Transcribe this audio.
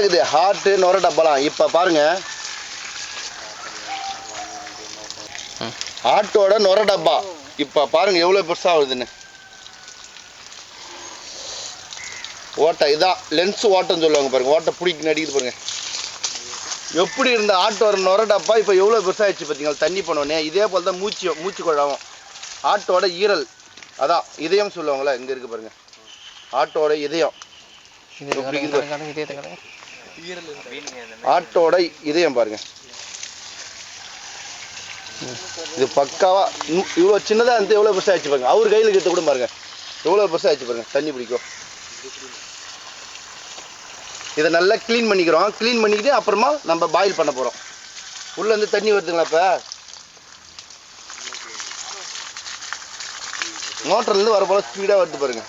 தான் இருக்குது ஹார்ட்டு நுர டப்பாலாம். இப்போ பாருங்க ஆட்டோட நுர டப்பா இப்போ பாருங்க எவ்வளோ பெருசாக ஆகுதுன்னு. ஓட்டை இதான் லென்ஸ் ஓட்டைன்னு சொல்லுவாங்க பாருங்க. ஓட்டை பிடிக்கு நடிக்குது பாருங்க. எப்படி இருந்த ஆட்டோட நுர டப்பா இப்போ எவ்வளோ பெருசாகிடுச்சு பார்த்தீங்களா தண்ணி போனோடனே. இதே போல் தான் மூச்சு குழாவும் ஆட்டோட ஈரல் அதான் இதயம் சொல்லுவாங்களே இங்கே இருக்கு பாருங்க. ஆட்டோட இதயம் ஆட்டோட இதயம் பாருங்க. இது பக்காவா இவ்வளோ சின்னதாக இருந்து எவ்வளோ பெருசாக ஆயிடுச்சு பாருங்க. அவர் கையில் எடுத்து கூட பாருங்க எவ்வளோ பெருசாக ஆயிடுச்சு பாருங்க. தண்ணி பிடிக்கும். இதை நல்லா க்ளீன் பண்ணிக்கிறோம். க்ளீன் பண்ணிக்கிட்டு அப்புறமா நம்ம பாயில் பண்ண போகிறோம். உள்ளேருந்து தண்ணி வருதுங்களா இப்போ மோட்டர்லேருந்து வர போல ஸ்பீடாக வருது பாருங்க.